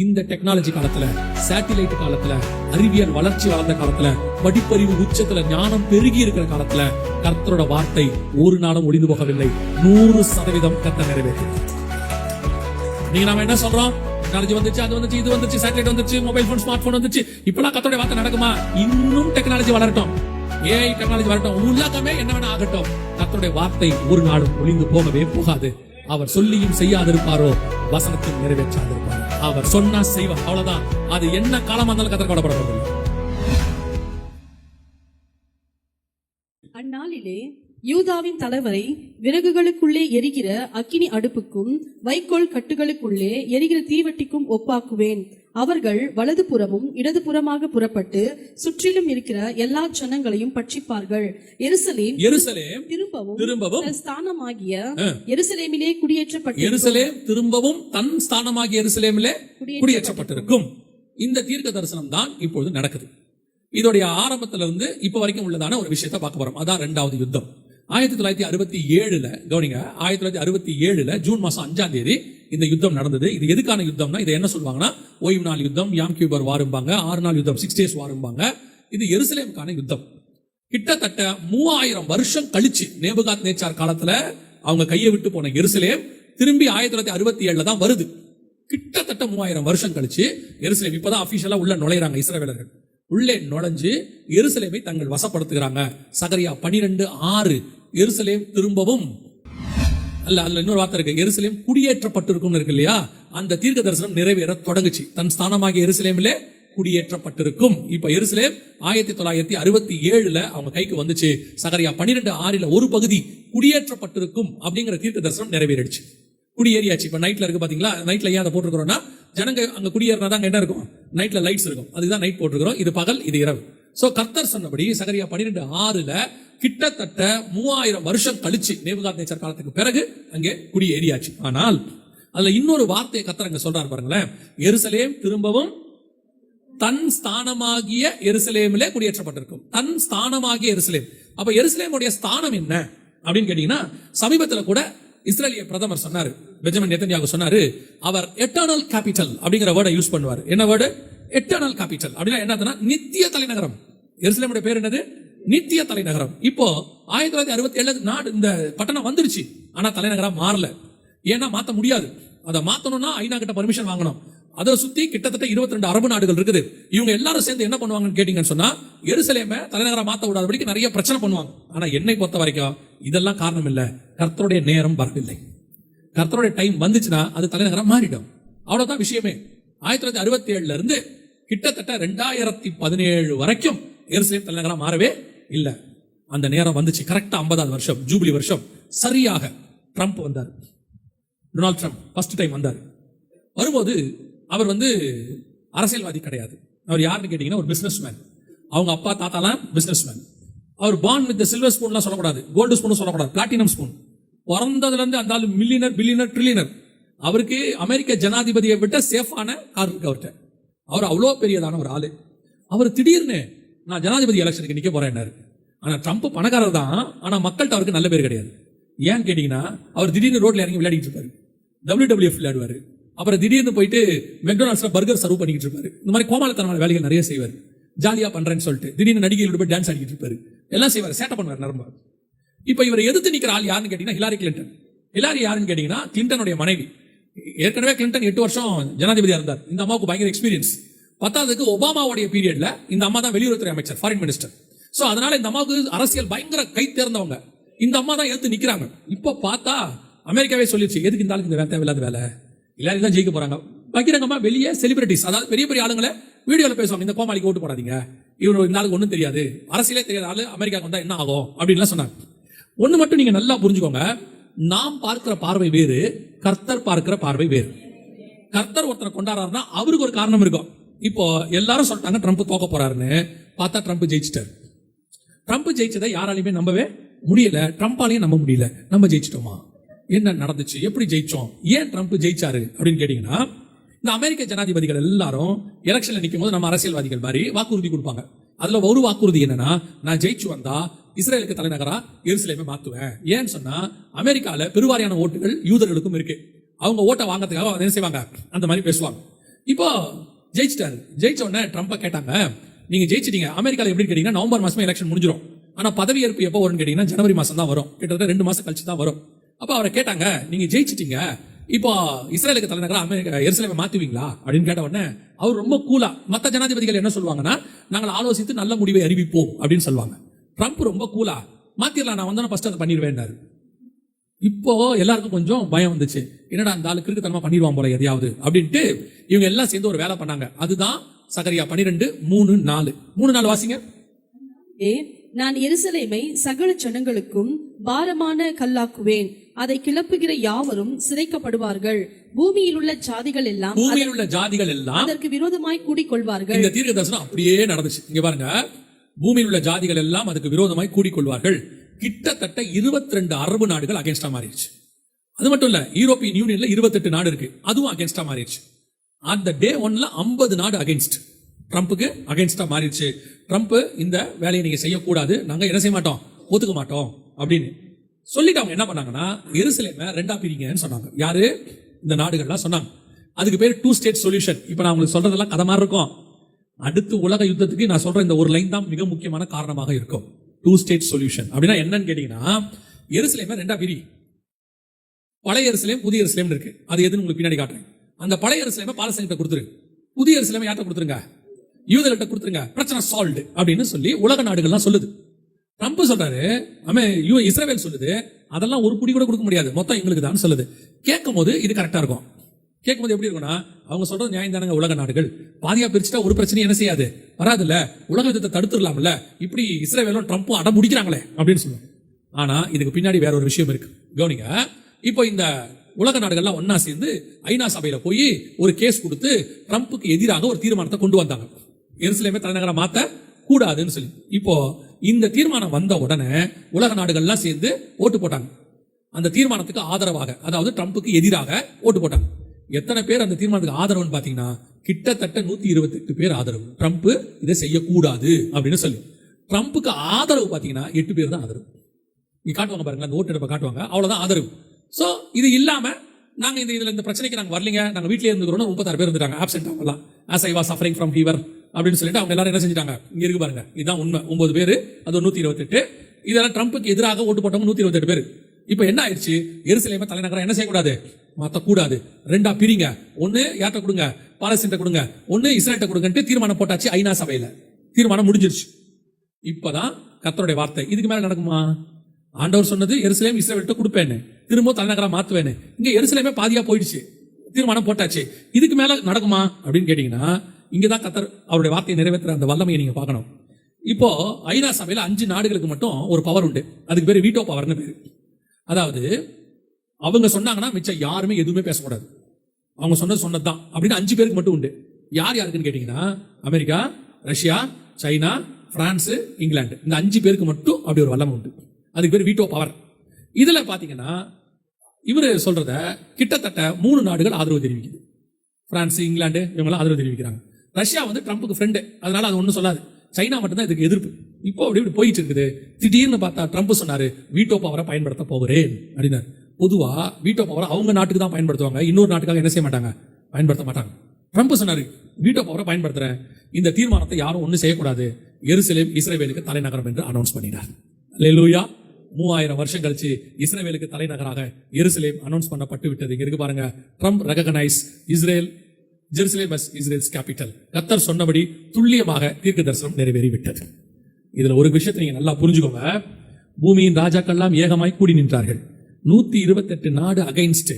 இந்த டெக்னாலஜி காலத்துல, சேட்டிலைட் காலத்துல, அறிவியல் வளர்ச்சி வளர்ந்த காலத்துல, படிப்பறிவு உச்சத்துல, ஞானம் பெருகி இருக்கிற காலத்துல கர்த்தரோட வார்த்தை ஒரு நாளும் ஒளிந்து போகவில்லை. 100% கர்த்தர் நிறைவேற்றினார். நீங்க நாம என்ன சொல்றோம்? டெக்னாலஜி வந்துச்சு, அது வந்துச்சு, இது வந்துச்சு, சேட்டலைட் வந்துச்சு, மொபைல் போன், ஸ்மார்ட் போன் வந்துச்சு. இப்பெல்லாம் கர்த்தருடைய வார்த்தை நடக்குமா? இன்னும் டெக்னாலஜி வளரட்டும், ஏஐ டெக்னாலஜி வரட்டும், உலகமே என்ன வேணா ஆகட்டும், கர்த்தருடைய வார்த்தை ஒரு நாளும் ஒளிந்து போகவே போகாது. அவர் சொல்லியும் செய்யாதிருப்பாரோ, வசனத்தில் நிறைவேற்றாதிருப்பாரோ. அவர் சொன்னா செய்வார், அவ்வளவுதான். அது என்ன காலமா இருந்தாலும் கர்த்தர் கவலைப்படவில்லை. அந்நாளிலே யூதாவின் தலைவரை விறகுகளுக்குள்ளே எரிகிற அக்கினி அடுப்புக்கும் வைக்கோல் கட்டுகளுக்குள்ளே எரிகிற தீவட்டிக்கும் ஒப்பாக்குவேன். அவர்கள் வலதுபுறமும் இடதுபுறமாக புறப்பட்டு சுற்றிலும் இருக்கிற எல்லா ஜனங்களையும் பட்சிப்பார்கள். எருசலேம் திரும்பவும் ஸ்தானமாகிய எருசலேமிலே குடியேற்றப்பட்டு எருசலேம் திரும்பவும் தன் ஸ்தானமாகிய எருசலேமிலே குடியேற்றப்பட்டிருக்கும். இந்த தீர்க்க தரிசனம் தான் இப்பொழுது நடக்குது. இதோடைய ஆரம்பத்துல இருந்து இப்ப வரைக்கும் உள்ளதான ஒரு விஷயத்தை பார்க்க போறோம். அதான் 2வது யுத்தம். 1967 கவனிங்க, 1967 ஜூன் மாசம் 5ஆம் தேதி இந்த யுத்தம் நடந்தது. இது எதுக்கான யுத்தம்னா, இதை என்ன சொல்லுவாங்கன்னா, ஓய்வு நாள் யுத்தம், யாம் கியூபர் வாரும்பாங்க, 6 நாள் யுத்தம், 6 days வாரும்பாங்க. இது எருசலேமுக்கான யுத்தம். கிட்டத்தட்ட 3000 வருஷம் கழிச்சு நேபுகாத் நேச்சார் காலத்துல அவங்க கையை விட்டு போன எருசலேம் திரும்பி 1967 தான் வருது. கிட்டத்தட்ட 3000 வருஷம் கழிச்சு எருசலேம் இப்பதான் அபிஷியலா உள்ள நுழைறாங்க. இஸ்ரவேலர்கள் உள்ளே நுழைஞ்சு எருசலேமை தங்கள் வசப்படுத்துகிறாங்க. சகரியா 12:6 எருசலேம் திரும்பவும் அல்ல, இன்னொரு வார்த்தை இருக்கு, எருசலேம் குடியேற்றப்பட்டிருக்கும் இருக்கு இல்லையா, அந்த தீர்க்க தரிசனம் நிறைவேற தொடங்குச்சு. தன் ஸ்தானமாகிய எருசலேமிலே குடியேற்றப்பட்டிருக்கும். இப்ப எருசலேம் 1967 அவங்க கைக்கு வந்துச்சு. சகரியா 12:6 ஒரு பகுதி குடியேற்றப்பட்டிருக்கும் அப்படிங்கிற தீர்க்க தரிசனம் நிறைவேறிடுச்சு. குடியேறியாச்சு. இப்ப நைட்ல இருக்கு பாத்தீங்களா, நைட்ல ஏன் அதை போட்டுருக்கிறோம்னா, ஜனங்க அங்க குடியேறினா தான் என்ன இருக்கும், நைட்ல லைட்ஸ் இருக்கும், அதுதான் நைட் போட்டுருக்கிறோம். இது பகல், இது இரவு. சோ கர்த்தர் சொன்னபடி சகரியா 12:6 கிட்டத்தட்ட 3000 வருஷம் கழிச்சு நேபுகாத் நேச்சார் காலத்துக்கு பிறகு அங்கே குடியேறியாச்சு. ஆனால் அதுல இன்னொரு வார்த்தையை கர்த்தர் அங்க சொல்றாரு பாருங்களேன், எருசலேம் திரும்பவும் தன் ஸ்தானமாகிய எருசலேமிலே குடியேற்றப்பட்டிருக்கும். தன் ஸ்தானமாகிய எருசலேம். அப்ப எருசலேமுடைய ஸ்தானம் என்ன அப்படின்னு கேட்டீங்கன்னா, சமீபத்துல கூட இஸ்ரேலிய பிரதமர் சொன்னாரு, பெஞ்சமின் நெதன்யாகு சொன்னாரு, அவர் எட்டர்னல் கேபிட்டல் அப்படிங்கிற வேர்டை யூஸ் பண்ணுவார். என்ன வேர்டு? Eternal capital. அப்படின்னா என்னதுன்னா, நித்திய தலைநகரம். எருசலேமுடைய பேர் என்னது? நித்திய தலைநகரம். இப்போ 1967 நாடு இந்த பட்டணம் வந்துருச்சு, ஆனா தலைநகரம் மாறல. ஏன்னா மாத்த முடியாது. அதை மாத்தணும்னா ஐநா கிட்ட பர்மிஷன் வாங்கணும். அதை சுத்தி கிட்டத்தட்ட 22 அரபு நாடுகள் இருக்குது. இவங்க எல்லாரும் சேர்ந்து என்ன பண்ணுவாங்கன்னு கேட்டீங்கன்னு சொன்னா, எருசலேமை தலைநகரம் மாத்த விடாதபடிக்கு நிறைய பிரச்சனை பண்ணுவாங்க. ஆனா என்னை பொறுத்த வரைக்கும் இதெல்லாம் காரணம் இல்ல, கர்த்தருடைய நேரம் வரவில்லை. கர்த்தருடைய டைம் வந்துச்சுன்னா அது தலைநகரம் மாறிடும். அவ்வளவுதான் விஷயமே. 1967 இருந்து கிட்டத்தட்ட 2017 வரைக்கும் எருசலேம் தலைநகரம் மாறவே இல்ல. அந்த நேரம் வந்துச்சு. கரெக்டா 50வது வருஷம், ஜூபிலி வருஷம், சரியாக ட்ரம்ப் வந்தார். டொனால்ட் ட்ரம்ப் ஃபர்ஸ்ட் டைம் வந்தார். வரும்போது அவர் அரசியல்வாதி கிடையாது. அவர் யாருன்னு கேட்டீங்கன்னா, ஒரு பிசினஸ் மேன். அவங்க அப்பா தாத்தாலாம் பிசினஸ் மேன். அவர் பார்ன் வித் சில்வர் ஸ்பூன்லாம் சொல்லக்கூடாது, கோல்டு ஸ்பூன் சொல்லக்கூடாது, பிளாட்டினம் ஸ்பூன். பிறந்ததுல இருந்து அந்த மில்லியனர், பில்லியனர், ட்ரில்லியனர். அவருக்கு அமெரிக்க ஜனாதிபதியை விட்ட சேஃபான கார் இருக்கு அவர்கிட்ட. அவர் அவ்வளோ பெரியதான ஒரு ஆளு. அவர் திடீர்னு நான் ஜனாதிபதி எலெக்ஷனுக்கு நிக்க போறேன். ஆனா ட்ரம்ப் பணக்காரர் தான், ஆனா மக்கள்கிட்ட அவருக்கு நல்ல பேர் கிடையாது. ஏன்னு கேட்டீங்கன்னா, அவர் திடீர்னு ரோட்ல இறங்கி விளையாடிட்டு இருப்பாரு, WWF விளையாடுவாரு. அப்புறம் திடீர்னு போயிட்டு மெக்டொனால்ட்ஸ்ல பர்கர் சர்வ் பண்ணிட்டு இருப்பாரு. இந்த மாதிரி கோமாளித்தனமான வேலைகள் நிறைய செய்வார். ஜாலியா பண்றேன்னு சொல்லிட்டு திடீர்னு நடிகைகளோட போய் டான்ஸ் ஆடிட்டு இருப்பாரு, எல்லாம் செய்வார், சேட்டை பண்ணுவார் நரம்பா. இப்ப இவரை எதிர்த்து நிக்கிற ஆள் யாருன்னு கேட்டீங்கன்னா, ஹிலாரி கிளின்டன். ஹிலாரி யாருன்னு கேட்டீங்கன்னா, கிளின்டனுடைய மனைவி. ஏற்கனவே கிளின்டன் 8 வருஷம் ஜனாதிபதியா இருந்தார். இந்த அம்மாவுக்கு பயங்கர எக்ஸ்பீரியன்ஸ். 10வது ஒபாமாவுடைய பீரியட்ல இந்த அம்மா தான் வெளியுறவுத்துறை அமைச்சர், ஃபாரின் மினிஸ்டர். சோ அதனால இந்த அம்மாவுக்கு அரசியல் பயங்கர கை தேர்ந்தவங்க. இந்த அம்மா தான் எடுத்து நிக்கிறாங்க. இப்ப பார்த்தா அமெரிக்காவே சொல்லிடுச்சு, எதுக்கு இந்த ஆளுக்கு இந்த வேலை தேவையில்லாத வேலை, எல்லாரும் தான் ஜெயிக்க போறாங்க. பகிரங்கமா வெளியே செலிபிரிட்டிஸ், அதாவது பெரிய பெரிய ஆளுங்களை வீடியோல பேசுவாங்க, இந்த கோமாளிக்கு ஓட்டு போடாதீங்க, இவரு இந்த ஆளுக்கு ஒன்றும் தெரியாது, அரசியலே தெரியாத ஆளு அமெரிக்காவுக்கு வந்தா என்ன ஆகும் அப்படின்லாம் சொன்னாங்க. ஒண்ணு மட்டும் நீங்க நல்லா புரிஞ்சுக்கோங்க, நாம் பார்க்கிற பார்வை வேறு, கர்த்தர் பார்க்கிற பார்வை வேறு. கர்த்தர் ஒருத்தரை கொண்டாடுறாருன்னா அவருக்கு ஒரு காரணம் இருக்கும். இப்போ எல்லாரும் சொல்லிட்டாங்க ட்ரம்ப் தோக்க போறாருன்னு, பார்த்தா ட்ரம்ப் ஜெயிச்சிட்டார். ட்ரம்ப் ஜெயிச்சதை யாராலையுமே நம்பவே முடியல, ட்ரம்பாலையும் நம்ப முடியல. நம்ம ஜெயிச்சிட்டோமா? என்ன நடந்துச்சு? எப்படி ஜெயிச்சோம்? ஏன் ட்ரம்ப் ஜெயிச்சாரு அப்படின்னு கேட்டீங்கன்னா, இந்த அமெரிக்க ஜனாதிபதிகள் எல்லாரும் எலெக்ஷன்ல நிற்கும் போது நம்ம அரசியல்வாதிகள் மாதிரி வாக்குறுதி கொடுப்பாங்க. அதுல ஒரு வாக்குறுதி என்னன்னா, நான் ஜெயிச்சு வந்தா இஸ்ரேலுக்கு தலைநகரா எருசலேமை மாத்துவேன். ஏன்னு சொன்னா, அமெரிக்கால பெருவாரியான ஓட்டுகள் யூதர்களுக்கும் இருக்கு. அவங்க ஓட்டை வாங்கறதுக்காக என்ன செய்வாங்க, அந்த மாதிரி பேசுவாங்க. இப்போ ஜெயிச்சிட்டாரு. ஜெயிச்ச உடனே ட்ரம்ப்பை கேட்டாங்க, நீங்க ஜெயிச்சிட்டீங்க, அமெரிக்கால எப்படி கேட்டீங்கன்னா நவம்பர் மாசமே எலெக்ஷன் முடிஞ்சிடும், ஆனா பதவியேற்பு எப்போ வரும்னு கேட்டீங்கன்னா ஜனவரி மாசம் தான் வரும், கிட்டத்தட்ட 2 மாசம் கழிச்சு தான் வரும். அப்ப அவரை கேட்டாங்க, நீங்க ஜெயிச்சிட்டீங்க, இப்போ இஸ்ரேலுக்கு தலைநகரா எருசலேமை மாத்துவீங்களா அப்படின்னு கேட்ட உடனே அவர் ரொம்ப கூலா, மத்த ஜனாதிபதிகள் என்ன சொல்லுவாங்கன்னா, நாங்கள் ஆலோசித்து நல்ல முடிவை அறிவிப்போம் அப்படின்னு சொல்லுவாங்க. ட்ரம்ப் ரொம்ப கூலா, மாத்திரலாம், நான் வந்தா ஃபர்ஸ்ட் அதை பண்ணிடுவேன். இப்போ எல்லாருக்கும் கொஞ்சம் பயம் வந்துச்சு, என்னடா அந்த ஆளு கிறுக்குத்தனமா பண்ணிடுவான் போல எதையாவது அப்படின்ட்டு இவங்க எல்லாம் சேர்ந்து ஒரு வேலை பண்ணாங்க. அதுதான் சகரியா 12:3-4. 3-4 வாசிங்க. நான் எருசலேமை சகல ஜனங்களுக்கும் பாரமான கல்லாக்குவேன், அதை கிளப்புகிற யாவரும் சிதைக்கப்படுவார்கள், பூமியில் உள்ள ஜாதிகள் எல்லாம் அதற்கு விரோதமாய் கூடிக்கொள்வார்கள். இந்த தீர்க்க தரிசனம் அப்படியே நடந்துச்சு. இங்க பாருங்க, பூமியில் உள்ள ஜாதிகள் எல்லாம் அதுக்கு விரோதமாய் கூடிக்கொள்வார்கள். கிட்டத்தட்ட 22 அரபு நாடுகள் அகேன்ஸ்டா மாறிடுச்சு. அது மட்டும் இல்ல, யூரோப்பியன் யூனியன்ல 28 நாடு இருக்கு, அதுவும் அகேன்ஸ்டா மாறிடுச்சு. அந்த டே 1ல 50 நாடு அகேன்ஸ்ட், ட்ரம்ப்புக்கு அகேன்ஸ்டா மாறிடுச்சு. ட்ரம்ப் இந்த வேலையை நீங்க செய்யக்கூடாது, நாங்க என்ன செய்ய மாட்டோம், ஒத்துக்க மாட்டோம் அப்படின்னு சொல்லிட்டு அவங்க என்ன பண்ணாங்கன்னா, எருசலேமை 2ஆ பிரிங்கன்னு சொன்னாங்க. யாரு? இந்த நாடுகள்லாம் சொன்னாங்க. அதுக்கு பேர் 2 ஸ்டேட் சொல்யூஷன். இப்ப நான் உங்களுக்கு சொல்றதெல்லாம் கதை மாதிரி இருக்கும். அடுத்து உலக யுத்தத்துக்கு நான் சொல்ற இந்த ஒரு லைன் தான் மிக முக்கியமான காரணமாக இருக்கும். 2 ஸ்டேட் சொல்யூஷன் அப்படின்னா என்னன்னு கேட்டீங்கன்னா, எருசலேமை 2ஆ பிரி. பழைய எருசலேம், புதிய எருசலேம் இருக்கு. அது எதுன்னு உங்களுக்கு பின்னாடி காட்டுறேன். அந்த பழைய எருசலேமை பாலஸ்தீனத்தை கொடுத்துரு, புதிய எருசலேமை யார்ட்ட கொடுத்துருங்க, யூதர்கிட்ட கொடுத்துருங்க, பிரச்சனை சால்வ்டு அப்படின்னு சொல்லி உலக நாடுகள்லாம் சொல்லுது. ட்ரம்ப் சொல்றாரு, இஸ்ரேல் சொல்லுது, அதெல்லாம் ஒரு புடி கூட கொடுக்க முடியாது, மொத்தம் எங்களுக்கு தான் சொல்லுது. கேட்கும் போது இது கரெக்டா இருக்கும். கேட்கும் போது எப்படி இருக்கும்னா, அவங்க சொல்றது நியாயம் தானங்க, உலக நாடுகள் பாதியா பிரிச்சுட்டா ஒரு பிரச்சனை என்ன செய்யாது, வராதுல்ல, உலக யுத்தத்தை தடுத்துடலாம்ல, இப்படி இஸ்ரேலும் ட்ரம்ப்பும் அடம் முடிக்கிறாங்களே அப்படின்னு சொல்லுவாங்க. ஆனா இதுக்கு பின்னாடி வேற ஒரு விஷயம் இருக்கு, கவனிங்க. இப்போ இந்த உலக நாடுகள்லாம் ஒன்னா சேர்ந்து ஐநா சபையில போய் ஒரு கேஸ் கொடுத்து ட்ரம்ப்புக்கு எதிராக ஒரு தீர்மானத்தை கொண்டு வந்தாங்க, எருசலேமை தலைநகரா மாத்த கூடாதுன்னு சொல்லி. இப்போ இந்த தீர்மானம் வந்த உடனே உலக நாடுகள்லாம் சேர்ந்து ஓட்டு போட்டாங்க. அந்த தீர்மானத்துக்கு ஆதரவாக, அதாவது ட்ரம்ப்புக்கு எதிராக ஓட்டு போட்டாங்க. எத்தனை பேர் அந்த தீர்மானத்துக்கு ஆதரவுன்னு பாத்தீங்கன்னா, கிட்டத்தட்ட 128 பேர் ஆதரவு, ட்ரம்ப் இதை செய்யக்கூடாது அப்படின்னு சொல்லி. ட்ரம்ப்புக்கு ஆதரவு பாத்தீங்கன்னா 8 பேர் தான் ஆதரவு. நீ காட்டுவாங்க பாருங்க, அந்த ஓட்டு எடுப்ப காட்டுவாங்க, அவ்வளவுதான் ஆதரவு. சோ இது இல்லாம நாங்க இந்த பிரச்சனைக்கு நாங்க வரலீங்க, நாங்க வீட்லயே இருந்துக்கிறோம், 36 பேர் இருந்துட்டாங்க ஆப்சென்ட் ஆகலாம், as I was suffering from fever அப்படின்னு சொல்லிட்டு அவங்க எல்லாரும் என்ன செஞ்சிட்டாங்க, இங்க இருக்கு பாருங்க, இதுதான் உண்மை. 9 பேர், அது 128. இதெல்லாம் ட்ரம்ப்புக்கு எதிராக ஓட்டு போட்டவங்க 128 பேர். இப்ப என்ன ஆயிடுச்சு, எருசலேமை தலைநகரம் என்ன செய்யக்கூடாது, மாத்தக்கூடாது, 2ஆ பிரிங்க, ஒன்னு யார்ட்ட கொடுங்க, பாலஸ்தீனத்தை கொடுங்க, ஒன்னு இஸ்ரேல்ட்ட கொடுங்கன்ட்டு தீர்மானம் போட்டாச்சு ஐநா சபையில. தீர்மானம் முடிஞ்சிருச்சு. இப்பதான் கர்த்தருடைய வார்த்தை. இதுக்கு மேல நடக்குமா? ஆண்டவர் சொன்னது எருசலேம் இஸ்ரேல்ட்ட கொடுப்பேன்னு, திரும்ப தலைநகரா மாத்துவேன்னு. இங்க எருசலேமே பாதியா போயிடுச்சு, தீர்மானம் போட்டாச்சு. இதுக்கு மேல நடக்குமா அப்படின்னு கேட்டீங்கன்னா, இங்கதான் கர்த்தர் அவருடைய வார்த்தையை நிறைவேற்ற அந்த வல்லமையை நீங்க பார்க்கணும். இப்போ ஐநா சபையில 5 நாடுகளுக்கு மட்டும் ஒரு பவர் உண்டு, அதுக்கு பேரு வீட்டோ பவர்னு பேரு. அதாவது அவங்க சொன்னாங்கன்னா மிச்சம் யாருமே எதுவுமே பேசக்கூடாது, அவங்க சொன்னதுதான் அப்படின்னு 5 பேருக்கு மட்டும் உண்டு. யார் யாருக்குன்னு கேட்டீங்கன்னா, America, Russia, China, France, England, இந்த 5 பேருக்கு மட்டும் அப்படி ஒரு வல்லமை உண்டு. அதுக்கு பேர் வீட்டோ பவர். இதுல பாத்தீங்கன்னா இவரு சொல்றத கிட்டத்தட்ட 3 நாடுகள் ஆதரவு தெரிவிக்குது. பிரான்ஸ், இங்கிலாந்து இவங்கெல்லாம் ஆதரவு தெரிவிக்கிறாங்க. ரஷ்யா வந்து ட்ரம்ப்புக்கு ஃப்ரெண்டு, அதனால அது ஒன்றும் சொல்லாது. சைனா மட்டும்தான் இதுக்கு எதிர்ப்பு. இப்போ அப்படி போயிட்டு இருக்குது. திடீர்னு பார்த்தா ட்ரம்ப் சொன்னாரு, வீட்டோ பவரை பயன்படுத்த போகிறேன் அப்படின்னாரு. பொதுவா வீட்டோ பவரை அவங்க நாட்டுக்கு தான் பயன்படுத்துவாங்க, இன்னொரு நாட்டுக்காக என்ன செய்ய மாட்டாங்க, பயன்படுத்த மாட்டாங்க. ட்ரம்ப் சொன்னாரு, வீட்டோ பவரை பயன்படுத்துறேன், இந்த தீர்மானத்தை யாரும் ஒன்றும் செய்யக்கூடாது, எருசலேம் இஸ்ரேலுக்கு தலைநகரம் என்று அனௌன்ஸ் பண்ணினார். அல்லேலூயா. 3000 வருஷம் கழிச்சு இஸ்ரேலுக்கு தலைநகராக எருசலேம் அனௌன்ஸ் பண்ணப்பட்டு விட்டது. இங்க இருக்கு பாருங்க, Trump recognise Israel, Jerusalem as Israel's capital. கர்த்தர் சொன்னபடி துல்லியமாக தீர்க்க தரிசனம் நிறைவேறிவிட்டது. இதுல ஒரு விஷயத்தை நீங்க நல்லா புரிஞ்சுக்கோங்க. பூமியின் ராஜாக்கள்லாம் ஏகமாய் கூடி நின்றார்கள். 128 நாடு அகைன்ஸ்ட்.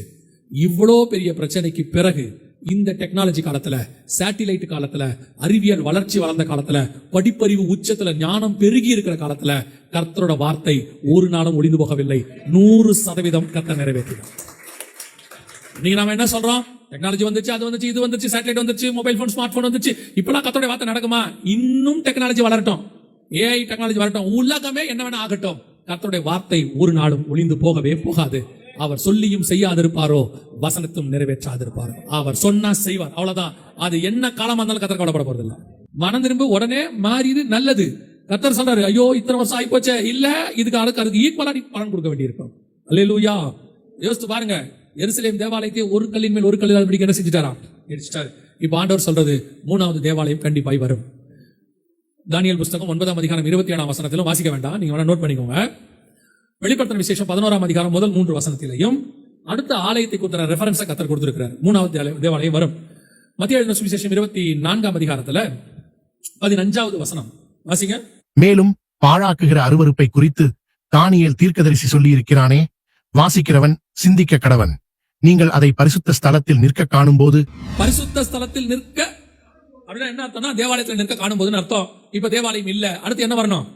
இவ்வளோ பெரிய பிரச்சனைக்கு பிறகு இந்த டெக்னாலஜி காலத்துல, சேட்டிலைட் காலத்துல, அறிவியல் வளர்ச்சி வளர்ந்த காலத்துல, படிப்பறிவு உச்சத்துல, ஞானம் பெருகி இருக்கிற காலத்துல கர்த்தரோட வார்த்தை ஒரு நாளும் ஒளிந்து போகவில்லை. 100% கர்த்தர் நிறைவேற்றினார். நீங்க நாம என்ன சொல்றோம், டெக்னாலஜி வந்துச்சு, அது வந்துச்சு, இது வந்துச்சு, சேட்டலைட் வந்துச்சு, மொபைல் போன், ஸ்மார்ட் போன் வந்துச்சு, இப்பெல்லாம் கர்த்தருடைய வார்த்தை நடக்குமா? இன்னும் டெக்னாலஜி வளரட்டும், ஏஐ டெக்னாலஜி வரட்டும், உலகமே என்ன வேணா ஆகட்டும், கர்த்தருடைய வார்த்தை ஒரு நாளும் ஒளிந்து போகவே போகாது. அவர் சொல்லியும் செய்யாதிருப்பாரோ, வசனத்தும் நிறைவேற்றாதிருப்பாரோ. அவர் சொன்னா செய்வார், அவ்வளவுதான். அது என்ன காலமா இருந்தாலும் கர்த்தர் கவலைப்பட போறது இல்ல. மனம் திரும்ப உடனே மாறிது, நல்லது. கர்த்தர் சொல்றாரு, ஐயோ இத்தனை வருஷம் ஆகி போச்சே, இல்ல இதுக்கு அதுக்கு ஈக்குவலா நீ பலன் கொடுக்க வேண்டியிருக்கும். அல்லேலூயா. யோசித்து பாருங்க, எருசலேம் தேவாலயத்தை ஒரு கல்லின் மேல் ஒரு கல்லில் பிடிக்க என்ன செஞ்சுட்டாராம், இடிச்சிட்டாரு. இப்ப ஆண்டவர் சொல்றது 3வது தேவாலயம் கண்டிப்பாய் வரும். தானியேல் புஸ்தகம் 9ஆம் அதிகாரம் 27ஆம் வசனத்திலும் வாசிக்க வேண்டாம், நீங்க வேணா நோட் பண்ணிக்கோங்க. வெளிப்படுத்தின விசேஷம் 11ஆம் அதிகாரம் முதல் 3 வசனத்திலையும் அடுத்த ஆலயத்தை குறித்த ரெஃபரன்ஸை கர்த்தர் கொடுத்திருக்கிறார். 3வது தேவாலயம் வரும். மத்திய எழுதின சுவிசேஷம் 24ஆம் அதிகாரத்துல 15வது வசனம் வாசிங்க. மேலும் பாழாக்குகிற அருவருப்பை குறித்து தானியேல் தீர்க்கதரிசி சொல்லி இருக்கிறானே, வாசிக்கிறவன் சிந்திக்க கடவன். நீங்கள் அதை பரிசுத்த ஸ்தலத்தில் நிற்க காணும்போது, பரிசுத்த ஸ்தலத்தில் நிற்க அப்படின்னா என்ன அர்த்தம்னா தேவாலயத்தில் நிற்க காணும்போதுன்னு அர்த்தம். இப்ப தேவாலயம் இல்ல, அடுத்து என்ன வரணும்?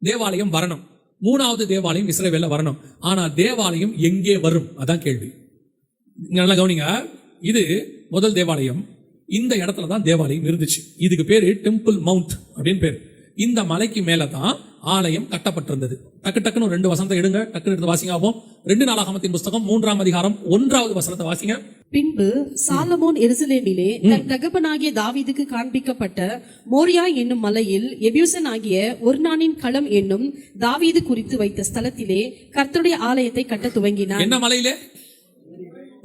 தேவாலயம் வரணும். 3வது தேவாலயம் இஸ்ரவேல்ல வரணும். ஆனா தேவாலயம் எங்கே வரும்? அதான் கேள்வி. நல்லா கவனிங்க. இது முதல் தேவாலயம். இந்த இடத்துல தான் தேவாலயம் இருந்துச்சு. இதுக்கு பேரு டெம்பிள் மவுண்ட் அப்படின்னு பேரு. இந்த மலைக்கு மேலதான் ஆலயம் கட்டப்பட்டிருந்தது. டக்கு டக்குன்னு 2 வசனத்தை எடுங்க, டக்குன்னு எடுத்து வாசிங்க. ஆகும் 2 நாளாகமத்தின் புஸ்தகம் 3ஆம் அதிகாரம் 1வது வசனத்தை வாசிங்க. பின்பு சாலமோன் எருசலேமிலே தன் தகப்பனாகிய தாவீதுக்கு காண்பிக்கப்பட்ட மோரியா என்னும் மலையில் எபியூசன் ஆகிய ஒர்னானின் களம் என்னும் தாவீது குறித்து வைத்த ஸ்தலத்திலே கர்த்தருடைய ஆலயத்தை கட்ட துவங்கினார். என்ன மலையிலே?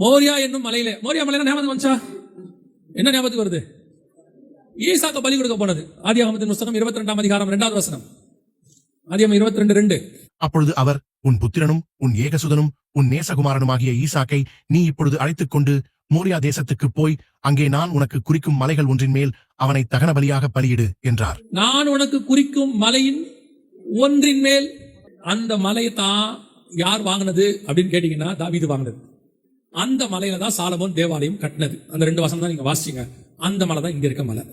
மோரியா என்னும் மலையிலே. மோரியா மலையில ஞாபகம் வந்துச்சா? என்ன ஞாபகத்துக்கு வருது? ஈசாக்கு பலி கொடுக்க போனது. ஆதியாகமத்தின் புஸ்தகம் 22ஆம் அதிகாரம் 2வது வசனம். ஆதியாகமம் 22:2. அப்பொழுது அவர், உன் புத்திரனும் உன் ஏகசுதனும் உன் நேசகுமாரனுமாகிய ஈசாக்கை நீ இப்பொழுது அழைத்துக் கொண்டு மோரியா தேசத்துக்கு போய் அங்கே நான் உனக்கு குறிக்கும் மலைகள் ஒன்றின் மேல் அவனை தகன பலியாக பலியிடு என்றார். நான் உனக்கு குறிக்கும் மலையின் ஒன்றின் மேல். அந்த மலையை தான் யார் வாங்கினது அப்படின்னு கேட்டீங்கன்னா தாவீது வாங்கினது. அந்த மலையில தான் சாலமோன் தேவாலயம் கட்டினது. அந்த 2 வசனம் தான் நீங்க வாசிச்சீங்க. அந்த மலை தான் இங்க இருக்க மலை.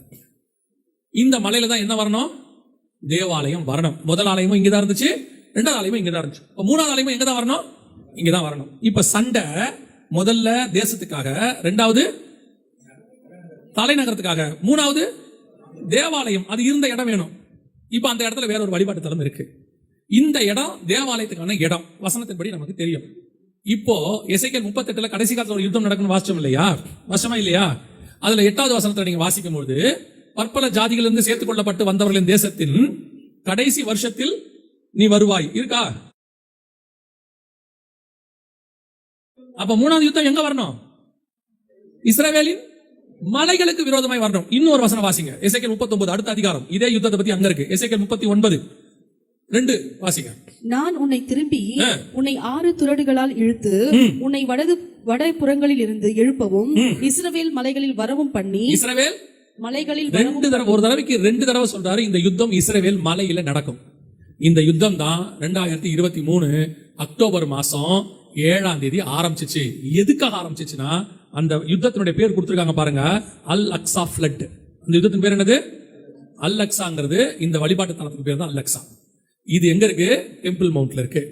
இந்த மலையில தான் என்ன வரணும்? தேவாலயம் வரணும். முதல் ஆலயமும் இங்கதான் இருந்துச்சு, 2வது ஆலயமும் இங்கதான் இருந்துச்சு. இப்ப 3வது ஆலயமும் எங்கதான் வரணும்? இங்கதான் வரணும். இப்ப சண்டை முதல்ல தேசத்துக்காக, 2வது தலைநகரத்துக்காக, 3வது தேவாலயம். அது இருந்த இடம் வேணும். இப்ப அந்த இடத்துல வேற ஒரு வழிபாட்டு தலம் இருக்கு. இந்த இடம் தேவாலயத்துக்கான இடம். வசனத்தின்படி நமக்கு தெரியும். இப்போ எசேக்கியேல் 38ல கடைசி காலத்துல ஒரு யுத்தம் நடக்கணும் வாசிச்சோம் இல்லையா? வருஷமா இல்லையா? அதுல 8வது வசனத்தை நீங்க வாசிக்கும் பொழுது, பற்பல ஜாதிகளிலிருந்து சேர்த்துக் கொள்ளப்பட்டு வந்தவர்களின் தேசத்தின் கடைசி வருஷத்தில் நீ வருவாய் இருக்கா? அப்ப 3வது யுத்தம் எங்க வரணும்? இஸ்ரவேலின் மலைகளுக்கு விரோதமாய் வரணும். இன்னொரு வசனம் வாசிங்க. எசேக்கியேல் 39 அடுத்த அதிகாரம். இதே யுத்தத்தை பத்தி அங்க இருக்கு. எசேக்கியேல் 39:2 வாசிங்க. நான் உன்னை திரும்பி உன்னை 6 துறடுகளால் இழுத்து உன்னை வடபுறங்களில் இருந்து எழுப்பவும் இஸ்ரவேல் மலைகளில் வரவும் பண்ணி. இஸ்ரவேல் மலைகளில் ஒரு தடவைக்கு 2 தடவை சொல்றாரு. இந்த யுத்தம் இஸ்ரவேல் மலையில நடக்கும். இந்த யுத்தம் தான் 2023 அக்டோபர் மாசம் 7ஆம் தேதி ஆரம்பிச்சிச்சு. எதுக்காக ஆரம்பிச்சிச்சுன்னா, அந்த யுத்தத்தினுடைய பேர் கொடுத்திருக்காங்க பாருங்க, அல் அக்ஸா ஃபிளட். அந்த யுத்தத்தின் பேர் என்னது? அல் அக்ஸாங்கிறது இந்த வழிபாட்டு தலத்துக்கு பேர் தான் அல் அக்ஸா. இது எங்க இருக்கு? டெம்பிள் மவுண்ட்ல இருக்கு.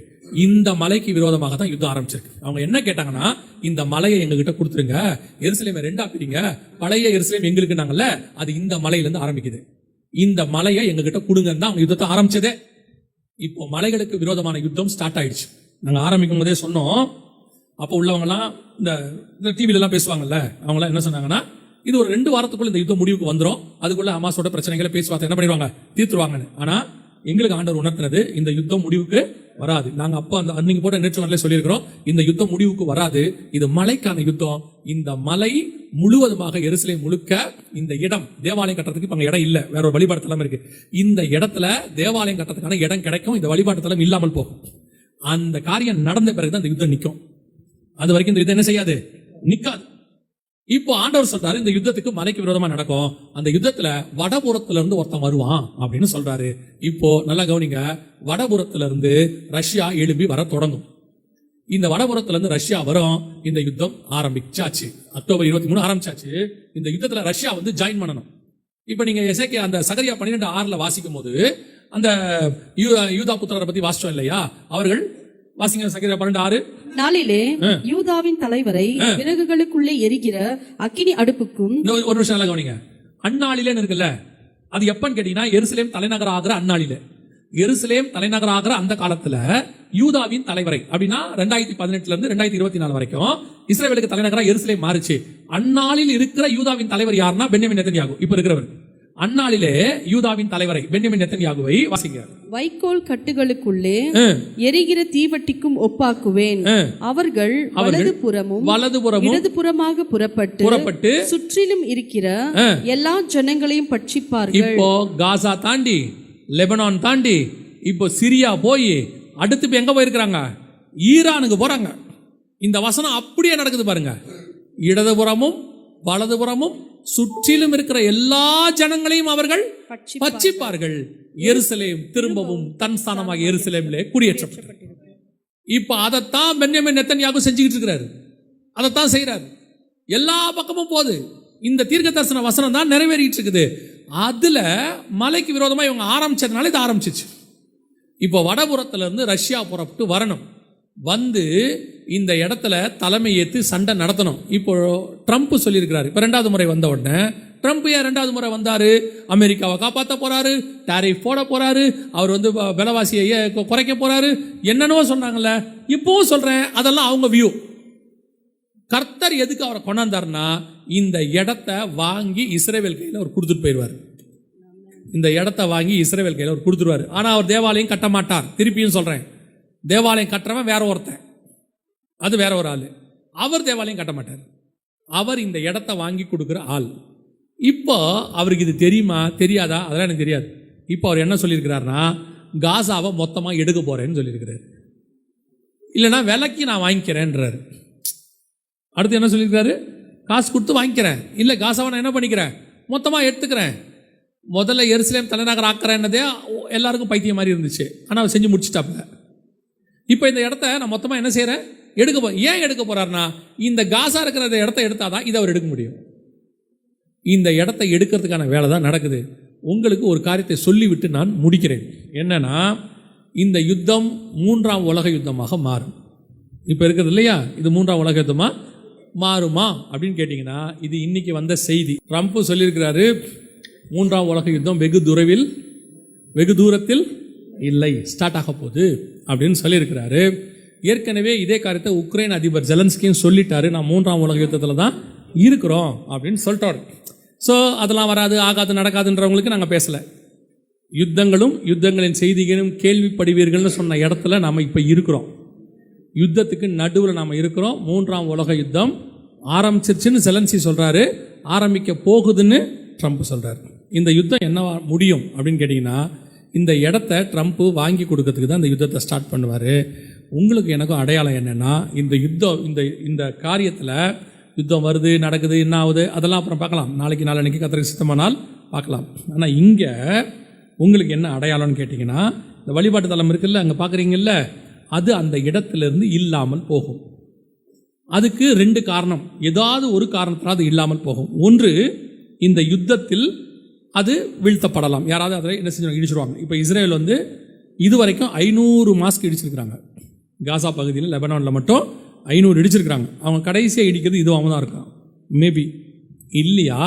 இந்த மலைக்கு விரோதமாக தான் யுத்தம் ஆரம்பிச்சிருக்கு. அவங்க என்ன கேட்டாங்கன்னா, இந்த மலையை எங்க கிட்ட கொடுத்துருங்க, எருசலேமை 2ஆ பிரிங்க, பழைய எருசலேம் எங்களுக்கு நாங்கல்ல, அது இந்த மலையில இருந்து ஆரம்பிக்குது, இந்த மலையை எங்க கிட்ட கொடுங்கன்னு தான் அவங்க யுத்தத்தை ஆரம்பிச்சதே. இப்போ மலைகளுக்கு விரோதமான யுத்தம் ஸ்டார்ட் ஆயிடுச்சு. நாங்க ஆரம்பிக்கும் போதே சொன்னோம். அப்போ உள்ளவங்க எல்லாம் இந்த டிவில எல்லாம் பேசுவாங்கல்ல, அவங்க எல்லாம் என்ன சொன்னாங்கன்னா, இது ஒரு 2 வாரத்துக்குள்ள இந்த யுத்தம் முடிவுக்கு வந்துடும், அதுக்குள்ள ஹமாஸோட பிரச்சனைகளை பேசுவாங்க, என்ன பண்ணிடுவாங்க, தீர்த்துருவாங்கன்னு. ஆனா எங்களுக்கு ஆண்டவர் உணர்த்தினது, இந்த யுத்தம் முடிவுக்கு வராது. நாங்க அப்ப அந்த அன்னைக்கு போட்ட நேற்று சொல்லியிருக்கிறோம், இந்த யுத்தம் முடிவுக்கு வராது, இது மலைக்கான யுத்தம். இந்த மலை முழுவதுமாக எருசலேம் முழுக்க இந்த இடம் தேவாலயம் கட்டுறதுக்கு இப்ப இடம் இல்ல, வேற ஒரு வழிபாட்டு தலம் இருக்கு. இந்த இடத்துல தேவாலயம் கட்டுறதுக்கான இடம் கிடைக்கும், இந்த வழிபாட்டு தலம் இல்லாமல் போகும். அந்த காரியம் நடந்த பிறகுதான் இந்த யுத்தம் நிற்கும். அது வரைக்கும் இந்த யுத்தம் என்ன செய்யாது? நிக்காது. இப்போ ஆண்டவர் சொல்றாரு, இந்த யுத்தத்துக்கு மலைக்கு விரோதமா நடக்கும், அந்த யுத்தத்துல வடபுறத்துல இருந்து ஒருத்தன் வருவான் அப்படின்னு சொல்றாரு. இப்போ நல்லா கவனிங்க, வடபுறத்துல இருந்து ரஷ்யா எழும்பி வர தொடங்கும். இந்த வடபுறத்துல இருந்து ரஷ்யா வரும். இந்த யுத்தம் ஆரம்பிச்சாச்சு. அக்டோபர் 23 ஆரம்பிச்சாச்சு. இந்த யுத்தத்துல ரஷ்யா வந்து ஜாயின் பண்ணணும். இப்ப நீங்க எசேக்கியா அந்த சகரியா 12:6 வாசிக்கும் போது அந்த யூதா புத்திரரை பத்தி வாசிச்சோம் இல்லையா? அவர்கள் வாசிங்க சகரியா 12:6. நாளிலே யூதாவின் தலைவரை விறகுகளுக்குள்ளே எரிகிற அக்கினி அடுப்புக்கும். ஒரு நிமிஷம் நல்லா கவனிங்க. அந்நாளிலே இருக்குல்ல, அது எப்பன்னு கேட்டீங்கன்னா எருசலேம் தலைநகர் ஆகிற அந்நாளிலே. எருசலேம் தலைநகர் ஆகிற அந்த காலத்துல யூதாவின் தலைவரை அப்படின்னா 2018 இருந்து 2024 வரைக்கும் இஸ்ரவேலுக்கு தலைநகரா எருசலேம் மாறுச்சு. அந்நாளில் இருக்கிற யூதாவின் தலைவர் யாருன்னா பென்யமீன் நெதன்யாகு இப்ப இருக்கிறவர். அந்நாளிலே யூதாவின் தலைவரை பென்யமின் நெத்தன்யாகுவை வாசிங்க. வைக்கோல் கட்டுகளுக்குள்ளே எரிகிற தீவட்டிக்கும் ஒப்பாக்குவேன். அவர்கள் வலதுபுறமும் இடதுபுறமாக புறப்பட்டு சுற்றிலும் இருக்கிற எல்லா ஜனங்களையும் பட்சிப்பார்கள். இப்போ காசா தாண்டி லெபனான் தாண்டி இப்போ சிரியா போய் அடுத்து இப்ப எங்க போயிருக்கிறாங்க? ஈரானுக்கு போறாங்க. இந்த வசனம் அப்படியே நடக்குது பாருங்க. இடதுபுறமும் வலதுபுறமும் சுற்றிலும் இருக்கிற எல்லா ஜனங்களையும் அவர்கள் பட்சிப்பார்கள். எருசலேம் திரும்பவும் தன் ஸ்தானமாக எருசலேமிலே குடியேற்றப்பட்டது. இப்ப அதைத்தான் பென்யமின் நெத்தன்யாகு செஞ்சுக்கிட்டு இருக்கிறாரு. அதைத்தான் செய்யறாரு. எல்லா பக்கமும் போகுது. இந்த தீர்க்க தரிசன வசனம் தான் நிறைவேறிட்டு இருக்குது. அதுல மலைக்கு விரோதமா இவங்க ஆரம்பிச்சதுனால இது ஆரம்பிச்சிச்சு. இப்போ வடபுறத்துல இருந்து ரஷ்யா புறப்பட்டு வரணும், வந்து இந்த இடத்துல தலைமை ஏற்று சண்டை நடத்தணும். இப்போ ட்ரம்ப் சொல்லியிருக்கிறாரு. இப்போ 2வது முறை வந்த உடனே ட்ரம்ப் ஏன் 2வது முறை வந்தாரு? அமெரிக்காவை காப்பாற்ற போறாரு, டாரிஃப் போட போறாரு, அவர் வந்து விலைவாசியை குறைக்க போறாரு, என்னென்னவோ சொன்னாங்கல்ல. இப்பவும் சொல்றேன், அதெல்லாம் அவங்க வியூ. கர்த்தர் எதுக்கு அவரை கொண்டாந்தாருன்னா, இந்த இடத்த வாங்கி இஸ்ரவேல் கையில் அவர் கொடுத்துட்டு போயிடுவார். இந்த இடத்த வாங்கி இஸ்ரவேல் கையில் அவர் கொடுத்துருவாரு. ஆனா அவர் தேவாலயம் கட்ட மாட்டார். திருப்பியும் சொல்றேன், தேவாலயம் கட்டுறவன் வேற ஒருத்தன், அது வேற ஒரு ஆள். அவர் தேவாலயம் கட்ட மாட்டார். அவர் இந்த இடத்த வாங்கி கொடுக்குற ஆள். இப்போ அவருக்கு இது தெரியுமா தெரியாதா? அதெல்லாம் எனக்கு தெரியாது. இப்போ அவர் என்ன சொல்லியிருக்கிறாருன்னா, காசாவை மொத்தமாக எடுக்க போறேன்னு சொல்லியிருக்கிறார். இல்லைன்னா விலைக்கு நான் வாங்கிக்கிறேன்றாரு. அடுத்து என்ன சொல்லியிருக்காரு? காசு கொடுத்து வாங்கிக்கிறேன், இல்லை காசாவை நான் என்ன பண்ணிக்கிறேன், மொத்தமாக எடுத்துக்கிறேன். முதல்ல எருசலேம் தலைநகர் ஆக்கிறேன்னதே எல்லாருக்கும் பைத்தியம் மாதிரி இருந்துச்சு. ஆனால் அவர் செஞ்சு முடிச்சுட்டாப்புல. இப்போ இந்த இடத்த நான் மொத்தமாக என்ன செய்கிறேன், ஏன் எடுக்க போறாருன்னா, இந்த காசா இருக்கிற இடத்த எடுத்தாதான் இதை அவர் எடுக்க முடியும். இந்த இடத்தை எடுக்கிறதுக்கான வேலை தான் நடக்குது. உங்களுக்கு ஒரு காரியத்தை சொல்லிவிட்டு நான் முடிக்கிறேன். என்னன்னா, இந்த யுத்தம் 3ஆம் உலக யுத்தமாக மாறும். இப்போ இருக்கிறது இல்லையா, இது 3ஆம் உலக யுத்தமாக மாறுமா அப்படின்னு கேட்டிங்கன்னா, இது இன்னைக்கு வந்த செய்தி. ட்ரம்ப் சொல்லியிருக்கிறாரு, 3ஆம் உலக யுத்தம் வெகு தூரத்தில் இல்லை, ஸ்டார்ட் ஆக போகுது அப்படின்னு சொல்லியிருக்கிறாரு. ஏற்கனவே இதே காரியத்தை உக்ரைன் அதிபர் ஜெலன்ஸ்கியும் சொல்லிட்டாரு, நான் 3ஆம் உலக யுத்தத்தில் தான் இருக்கிறோம் அப்படின்னு சொல்லிட்டாரு. ஸோ அதெல்லாம் வராது ஆகாது நடக்காதுன்றவங்களுக்கு நாங்கள் பேசலை. யுத்தங்களின் செய்திகளும் கேள்விப்படுவீர்கள்னு சொன்ன இடத்துல நாம் இப்போ இருக்கிறோம். யுத்தத்துக்கு நடுவில் நாம் இருக்கிறோம். 3ஆம் உலக யுத்தம் ஆரம்பிச்சிருச்சுன்னு ஜெலன்ஸ்கி சொல்கிறாரு, ஆரம்பிக்க போகுதுன்னு ட்ரம்ப் சொல்கிறாரு. இந்த யுத்தம் என்னவா முடியும் அப்படின்னு கேட்டிங்கன்னா, இந்த இடத்த ட்ரம்ப் வாங்கி கொடுக்கறதுக்கு தான் இந்த யுத்தத்தை ஸ்டார்ட் பண்ணுவார். உங்களுக்கு எனக்கும் அடையாளம் என்னென்னா, இந்த யுத்தம் இந்த காரியத்தில் யுத்தம் வருது நடக்குது என்ன ஆகுது அதெல்லாம் அப்புறம் பார்க்கலாம். நாளைக்கு கர்த்தருக்கு சித்தமானால் பார்க்கலாம். ஆனால் இங்கே உங்களுக்கு என்ன அடையாளம்னு கேட்டிங்கன்னா, இந்த வழிபாட்டு தலம் இருக்குல்ல, அங்கே பார்க்குறீங்கல்ல, அது அந்த இடத்துலேருந்து இல்லாமல் போகும். அதுக்கு 2 காரணம், ஏதாவது ஒரு காரணத்தினால் அது இல்லாமல் போகும். ஒன்று, இந்த யுத்தத்தில் அது வீழ்த்தப்படலாம். யாராவது அதை என்ன செஞ்சு இடிச்சிருவாங்க. இப்போ இஸ்ரேல் வந்து இதுவரைக்கும் 500 மாஸ்க் இடிச்சிருக்கிறாங்க. காசா பகுதியில் லெபனானில் மட்டும் 500 இடிச்சிருக்கிறாங்க. அவங்க கடைசியாக இடிக்கிறது இதுவாக தான் இருக்கான். மேபி இல்லையா,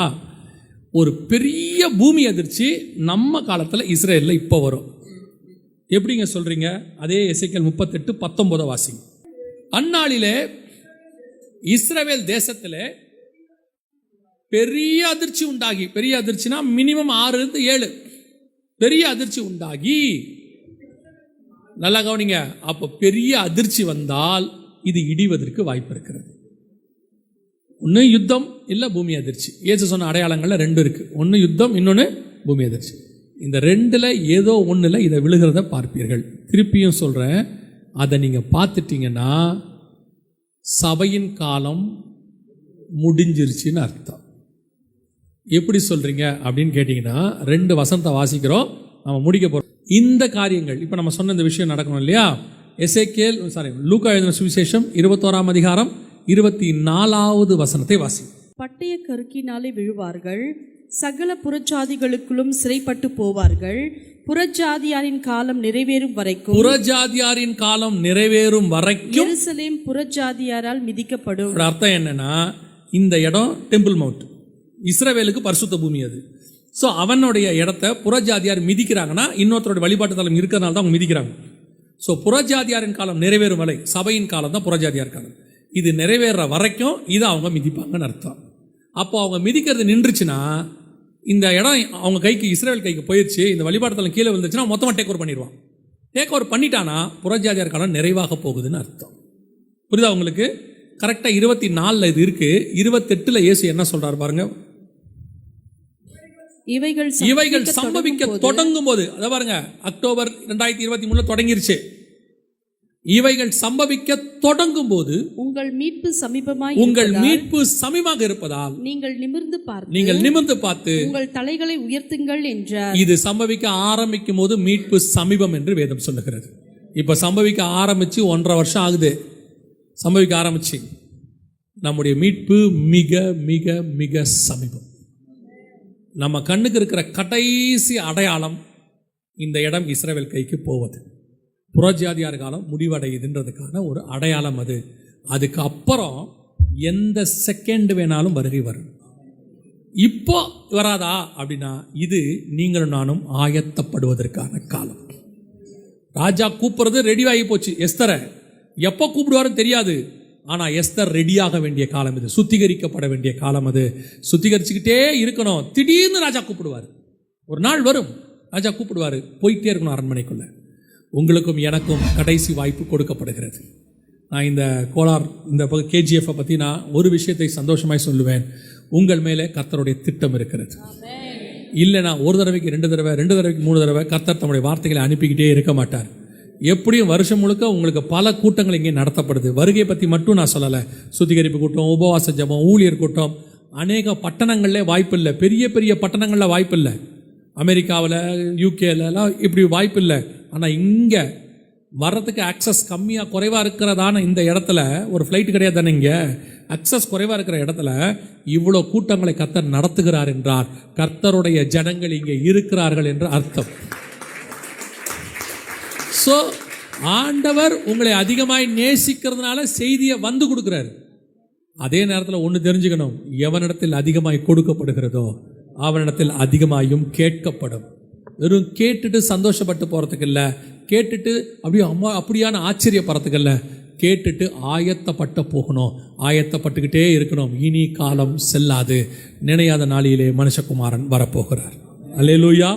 ஒரு பெரிய பூமி அதிர்ச்சி நம்ம காலத்தில் இஸ்ரேலில் இப்போ வரும். எப்படிங்க சொல்கிறீங்க? அதே எசேக்கியேல் 38:19 வாசிங்க. அந்நாளிலே இஸ்ரவேல் தேசத்தில் பெரிய அதிர்ச்சி உண்டாகி, பெரிய அதிர்ச்சினா மினிமம் 6-7 பெரிய அதிர்ச்சி உண்டாகி, நல்லா கவனிங்க. அப்போ பெரிய அதிர்ச்சி வந்தால் இது இடிவதற்கு வாய்ப்பு இருக்கிறது. ஒன்று யுத்தம், இல்லை பூமி அதிர்ச்சி. இயேசு சொன்ன அடையாளங்கள்ல 2 இருக்கு. ஒன்று யுத்தம், இன்னொன்று பூமி அதிர்ச்சி. இந்த 2ல் ஏதோ ஒன்றுல இதை விழுகிறத பார்ப்பீர்கள். திருப்பியும் சொல்றேன், அதை நீங்க பார்த்துட்டீங்கன்னா சபையின் காலம் முடிஞ்சிருச்சுன்னு அர்த்தம். எப்படி சொல்றீங்க அப்படின்னு கேட்டீங்கன்னா, 2 வசனத்தை வாசிக்கிறோம், நம்ம முடிக்க போறோம். இந்த காரியங்கள் இப்போ நம்ம சொன்ன இந்த விஷயம் நடக்கணும் இல்லையா? லூக்கா எழுதின சுவிசேஷம் 21ஆம் அதிகாரம் 24வது வசனத்தை வாசி. பட்டய கருக்கினாலே விழுவார்கள், சகல புறஜாதிகளுக்குள்ளும் சிறைப்பட்டு போவார்கள், புறஜாதியாரின் காலம் நிறைவேறும் வரைக்கும் எருசலேம் புறஜாதியாரால் மிதிக்கப்படும். அர்த்தம் என்னன்னா, இந்த இடம் டெம்பிள் மவுண்ட், இஸ்ரவேலுக்கு பரிசுத்த பூமி அது. ஸோ அவனுடைய இடத்த புறஜாதியார் மிதிக்கிறாங்கன்னா, இன்னொருத்தரோட வழிபாட்டு தலம் இருக்கிறதுனால தான் அவங்க மிதிக்கிறாங்க. ஸோ புறஜாதியாரின் காலம் நிறைவேறும் வரை, சபையின் காலம் தான் புறஜாதியார் காலம். இது நிறைவேற வரைக்கும் இதை அவங்க மிதிப்பாங்கன்னு அர்த்தம். அப்போ அவங்க மிதிக்கிறது நின்றுச்சுன்னா இந்த இடம் அவங்க கைக்கு, இஸ்ரேல் கைக்கு போயிடுச்சு, இந்த வழிபாட்டுத்தலம் கீழே விழுந்துச்சுன்னா மொத்தமாக டேக் ஓவர் பண்ணிடுவான். டேக் ஓவர் பண்ணிட்டானா புறஜாதியார் காலம் நிறைவாக போகுதுன்னு அர்த்தம். புரியுதா உங்களுக்கு? கரெக்டாக 24 இது இருக்கு. 28 இயேசு என்ன சொல்றாரு பாருங்க. இவைகள் சம்பவிக்க தொடங்கும் போது, அதை பாருங்க, அக்டோபர் 2023 தொடங்கிருச்சு. இவைகள் சம்பவிக்க தொடங்கும் போது உங்கள் மீட்பு சமீபமாக இருப்பதால் நீங்கள் நிமிர்ந்து பார்த்து உங்கள் தலைகளை உயர்த்துங்கள் என்றார். இது சம்பவிக்க ஆரம்பிக்கும் போது மீட்பு சமீபம் என்று வேதம் சொல்லுகிறது. இப்ப சம்பவிக்க ஆரம்பிச்சு 1.5 வருஷம் ஆகுது. சம்பவிக்க ஆரம்பிச்சு நம்முடைய மீட்பு மிக மிக மிக சமீபம். நம்ம கண்ணுக்கு இருக்கிற கடைசி அடையாளம் இந்த இடம் இஸ்ரவேல் கைக்கு போவது, புறஜாதியார் காலம் முடிவடையுதுன்றதுக்கான ஒரு அடையாளம் அது. அதுக்கு அப்புறம் எந்த செகண்ட் வேணாலும் வருகை வரும். இப்போ வராதா அப்படின்னா இது நீங்களும் நானும் ஆயத்தப்படுவதற்கான காலம். ராஜா கூப்பிடுறது ரெடியாகி போச்சு. எஸ்தரை எப்போ கூப்பிடுவாருன்னு தெரியாது. ஆனா எஸ்தர் ரெடியாக வேண்டிய காலம் இது, சுத்திகரிக்கப்பட வேண்டிய காலம் அது. சுத்திகரிச்சுக்கிட்டே இருக்கணும். திடீர்னு ராஜா கூப்பிடுவார். ஒரு நாள் வரும், ராஜா கூப்பிடுவாரு, போயிட்டே இருக்கணும் அரண்மனைக்குள்ள. உங்களுக்கும் எனக்கும் கடைசி வாய்ப்பு கொடுக்கப்படுகிறது. நான் இந்த கோலார் இந்த KGF பற்றி நான் ஒரு விஷயத்தை சந்தோஷமாய் சொல்லுவேன். உங்கள் மேலே கர்த்தருடைய திட்டம் இருக்கிறது. இல்லைனா ஒரு தடவைக்கு 2 தடவை, 2 தடவைக்கு 3 தடவை கர்த்தர் தம்முடைய வார்த்தைகளை அனுப்பிக்கிட்டே இருக்க மாட்டார். எப்படியும் வருஷம் முழுக்க உங்களுக்கு பல கூட்டங்கள் இங்கே நடத்தப்படுது. வருகை பற்றி மட்டும் நான் சொல்லலை. சுத்திகரிப்பு கூட்டம், உபவாச ஜெபம், ஊழியர் கூட்டம், அநேக பட்டணங்களில் வாய்ப்பு இல்லை. பெரிய பெரிய பட்டணங்களில் வாய்ப்பு இல்லை. அமெரிக்காவில், யூகேலலாம் இப்படி வாய்ப்பு இல்லை. ஆனால் இங்கே வர்றதுக்கு ஆக்சஸ் கம்மியாக குறைவாக இருக்கிறதான இந்த இடத்துல, ஒரு ஃப்ளைட் கிடையாது தானே, இங்கே அக்சஸ் குறைவாக இருக்கிற இடத்துல இவ்வளோ கூட்டங்களை கர்த்தர் நடத்துகிறார் என்றார் கர்த்தருடைய ஜனங்கள் இங்கே இருக்கிறார்கள் என்று அர்த்தம். ஸோ ஆண்டவர் உங்களை அதிகமாய் நேசிக்கிறதுனால செய்தியை வந்து கொடுக்குறாரு. அதே நேரத்தில் ஒன்று தெரிஞ்சுக்கணும், எவனிடத்தில் அதிகமாய் கொடுக்கப்படுகிறதோ அவனிடத்தில் அதிகமாயும் கேட்கப்படும். வெறும் கேட்டுட்டு சந்தோஷப்பட்டு போகிறதுக்கு இல்லை, கேட்டுட்டு அப்படியே அப்படியான ஆச்சரியப்படுறதுக்கு இல்லை, கேட்டுட்டு ஆயத்தப்பட்ட போகணும், ஆயத்தப்பட்டுக்கிட்டே இருக்கணும். இனி காலம் செல்லாது, நினையாத நாளிலே மனுஷகுமாரன் வரப்போகிறார். அல்லேலூயா.